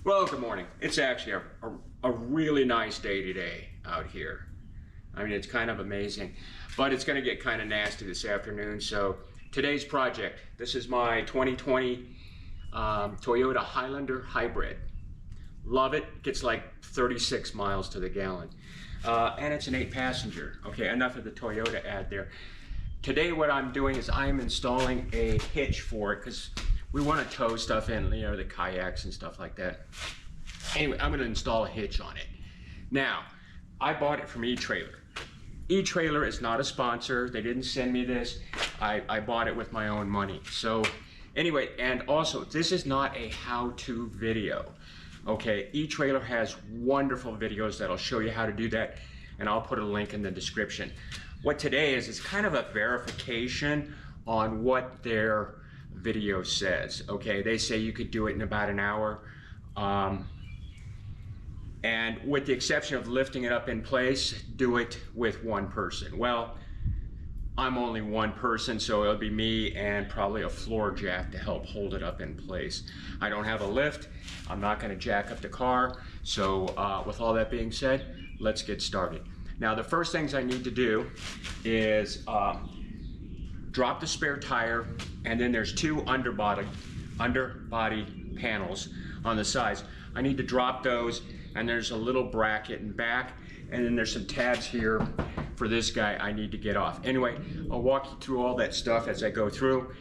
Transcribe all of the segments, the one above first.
Well, good morning. It's actually a really nice day today out here. I mean, it's kind of amazing, but it's going to get kind of nasty this afternoon. So today's project, this is my 2020 Toyota Highlander Hybrid. Love it. Gets like 36 miles to the gallon. And it's an 8-passenger. Okay, enough of the Toyota ad there. Today what I'm doing is I'm installing a hitch for it because we want to tow stuff in, you know, the kayaks and stuff like that. Anyway, I'm going to install a hitch on it. Now, I bought it from eTrailer. eTrailer is not a sponsor. They didn't send me this. I bought it with my own money. So anyway, and also, this is not a how-to video. Okay, eTrailer has wonderful videos that'll show you how to do that, and I'll put a link in the description. What today is kind of a verification on what their video says. Okay, they say you could do it in about an hour, and with the exception of lifting it up in place, do it with one person. Well, I'm only one person, so it'll be me and probably a floor jack to help hold it up in place. I don't have a lift. I'm not going to jack up the car. So with all that being said, let's get started. Now, the first things I need to do is drop the spare tire, and then there's two underbody panels on the sides. I need to drop those, and there's a little bracket in back, and then there's some tabs here for this guy I need to get off. Anyway, I'll walk you through all that stuff as I go through.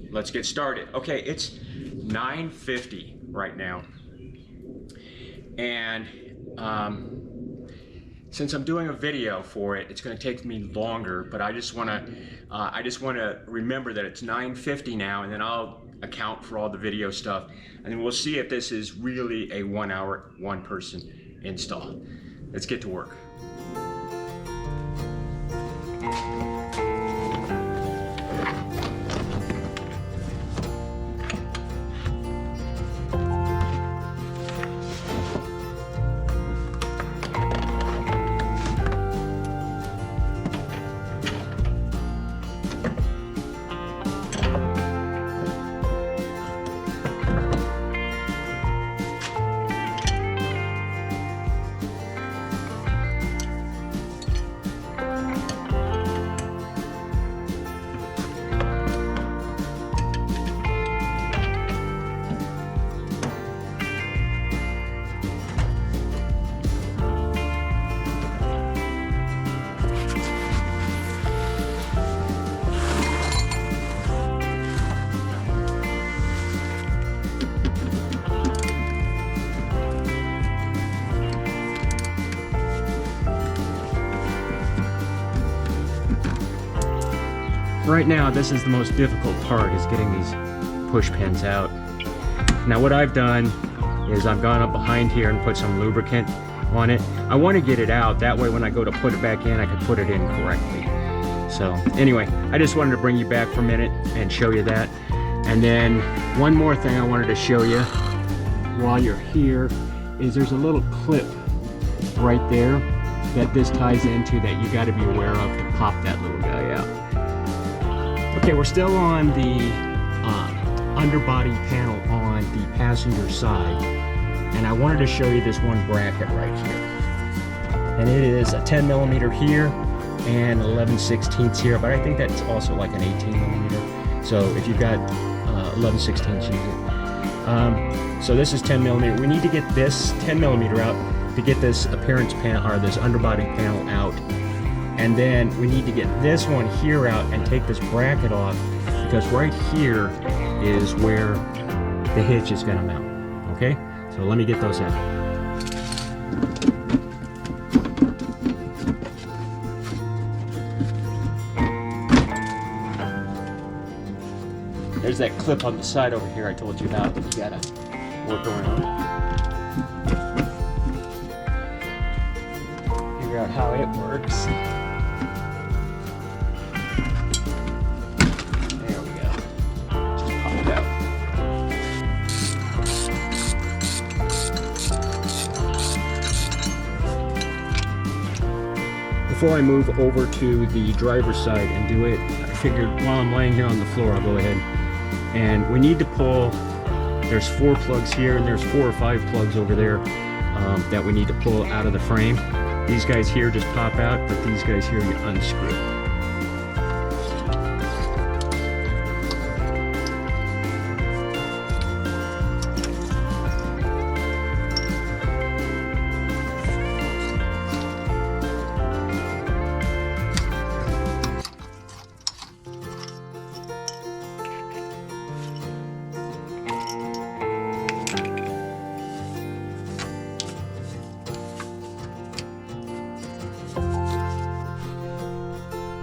Let's get started. Okay, it's 9:50 right now, and since I'm doing a video for it, it's going to take me longer, but I just want to remember that it's 9:50 now, and then I'll account for all the video stuff, and then we'll see if this is really a 1 hour, one person install. Let's get to work. Right now, this is the most difficult part, is getting these push pins out. Now what I've done is I've gone up behind here and put some lubricant on it. I want to get it out, that way when I go to put it back in, I can put it in correctly. So anyway, I just wanted to bring you back for a minute and show you that. And then one more thing I wanted to show you while you're here is there's a little clip right there that this ties into that you got to be aware of to pop that little guy out. Okay, we're still on the underbody panel on the passenger side, and I wanted to show you this one bracket right here. And it is a 10 millimeter here and 11/16 here, but I think that's also like an 18 millimeter. So if you've got 11/16, use it. So this is 10 millimeter. We need to get this 10 millimeter out to get this appearance panel, or this underbody panel out. And then we need to get this one here out and take this bracket off, because right here is where the hitch is going to mount. Okay, so let me get those out. There's that clip on the side over here I told you about that you got to work around. Figure out how it works. Before I move over to the driver's side and do it, I figured while I'm laying here on the floor, I'll go ahead and we need to pull There's 4 plugs here, and there's 4 or 5 plugs over there that we need to pull out of the frame. These guys here just pop out, but these guys here you unscrew.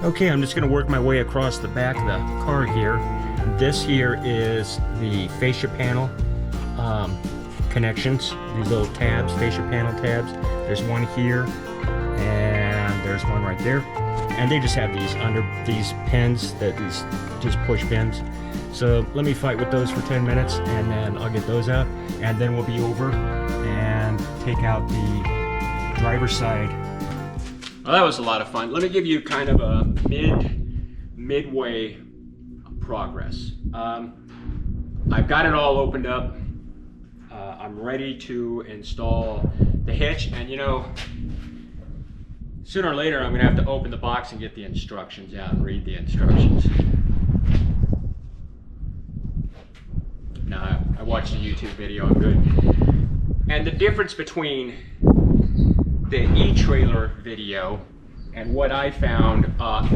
Okay, I'm just going to work my way across the back of the car here. This here is the fascia panel connections, these little tabs, fascia panel tabs. There's one here, and there's one right there. And they just have these under these pins, that these just push pins. So let me fight with those for 10 minutes, and then I'll get those out, and then we'll be over and take out the driver's side. Well, that was a lot of fun. Let me give you kind of a midway progress. I've got it all opened up. I'm ready to install the hitch, and you know, sooner or later I'm gonna have to open the box and get the instructions out and read the instructions. Now, I watched a YouTube video, I'm good. And the difference between the eTrailer video and what I found,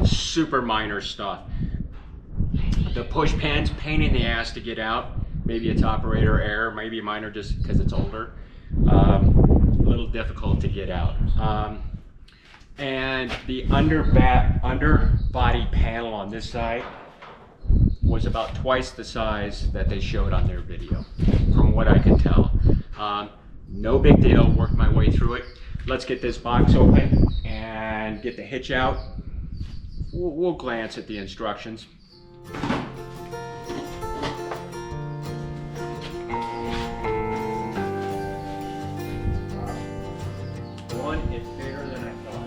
super minor stuff. The push pins, pain in the ass to get out. Maybe it's operator error, maybe mine are just because it's older. A little difficult to get out. And the underbody panel on this side was about twice the size that they showed on their video, from what I can tell. No big deal, worked my way through it. Let's get this box open and get the hitch out. We'll glance at the instructions. One is bigger than I thought.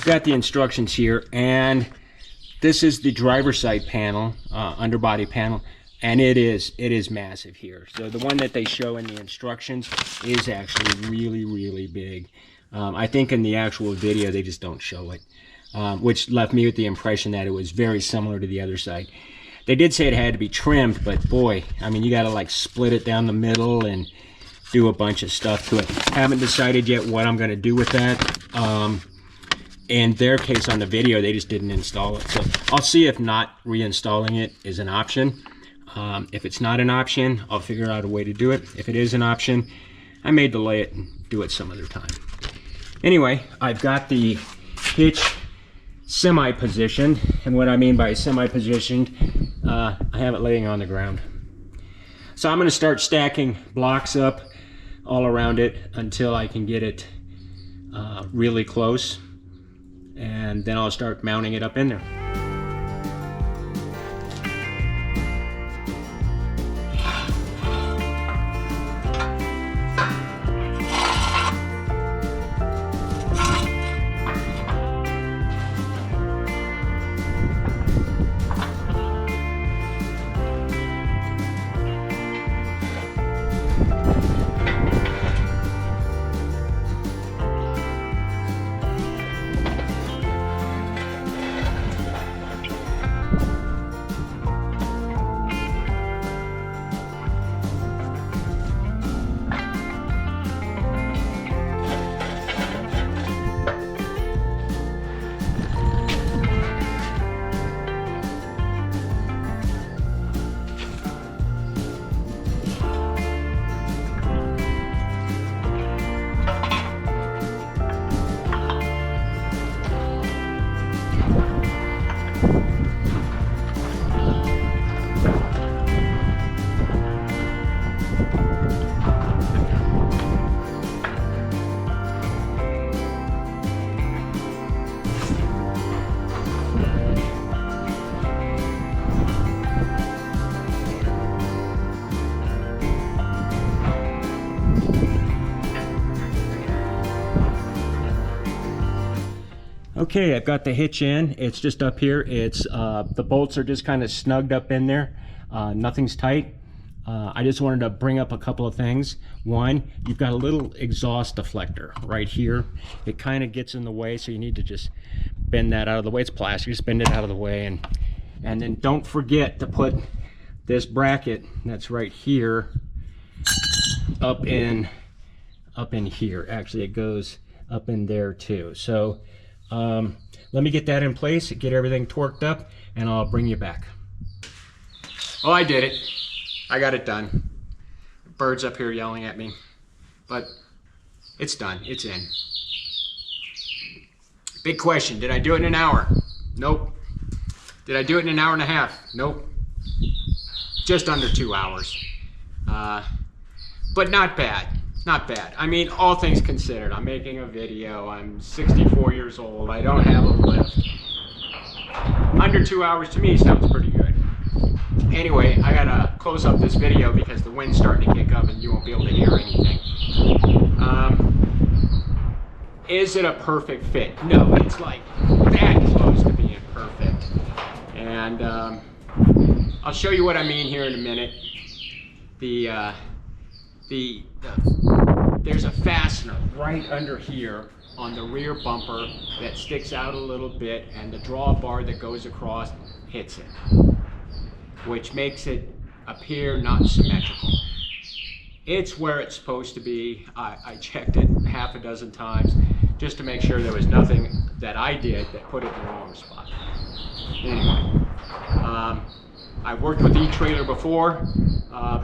Got the instructions here, and this is the driver's side panel, underbody panel, and it is massive here. So the one that they show in the instructions is actually really big. I think in the actual video they just don't show it, which left me with the impression that it was very similar to the other side. They did say it had to be trimmed, but boy, I mean, you got to like split it down the middle and do a bunch of stuff to it. Haven't decided yet what I'm going to do with that. In their case on the video, they just didn't install it. So I'll see if not reinstalling it is an option. If it's not an option, I'll figure out a way to do it. If it is an option, I may delay it and do it some other time. Anyway, I've got the hitch semi-positioned, and what I mean by semi-positioned, I have it laying on the ground. So I'm gonna start stacking blocks up all around it until I can get it really close. And then I'll start mounting it up in there. Okay, I've got the hitch in. It's just up here. It's the bolts are just kind of snugged up in there. Nothing's tight. I just wanted to bring up a couple of things. One, you've got a little exhaust deflector right here. It kind of gets in the way, so you need to just bend that out of the way. It's plastic, just bend it out of the way, and then don't forget to put this bracket that's right here up in here. Actually, it goes up in there too. So let me get that in place, get everything torqued up, and I'll bring you back. Oh, I did it. I got it done. Birds up here yelling at me, but it's done. It's in. Big question. Did I do it in an hour? Nope. Did I do it in an hour and a half? Nope. Just under 2 hours. But not bad. Not bad. I mean, all things considered, I'm making a video. I'm 64 years old. I don't have a lift. Under 2 hours to me sounds pretty good. Anyway, I gotta close up this video because the wind's starting to kick up and you won't be able to hear anything. Is it a perfect fit? No, it's like that close to being perfect. And I'll show you what I mean here in a minute. There's a fastener right under here on the rear bumper that sticks out a little bit, and the drawbar that goes across hits it, which makes it appear not symmetrical. It's where it's supposed to be. I checked it half a dozen times just to make sure there was nothing that I did that put it in the wrong spot. Anyway, I've worked with eTrailer before,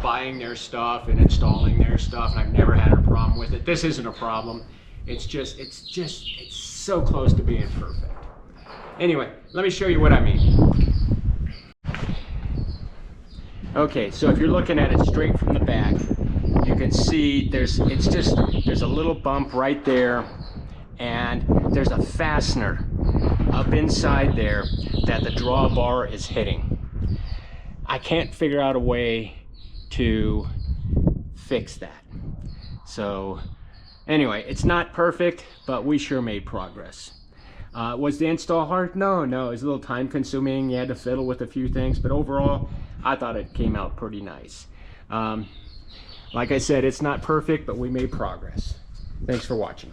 buying their stuff and installing their stuff, and I've never had a problem with it. This isn't a problem. It's so close to being perfect. Anyway, let me show you what I mean. Okay, so if you're looking at it straight from the back, you can see there's a little bump right there, and there's a fastener up inside there that the drawbar is hitting. I can't figure out a way to fix that. So anyway, it's not perfect, but we sure made progress. Was the install hard? No, it was a little time consuming. You had to fiddle with a few things, but overall, I thought it came out pretty nice. Like I said, it's not perfect, but we made progress. Thanks for watching.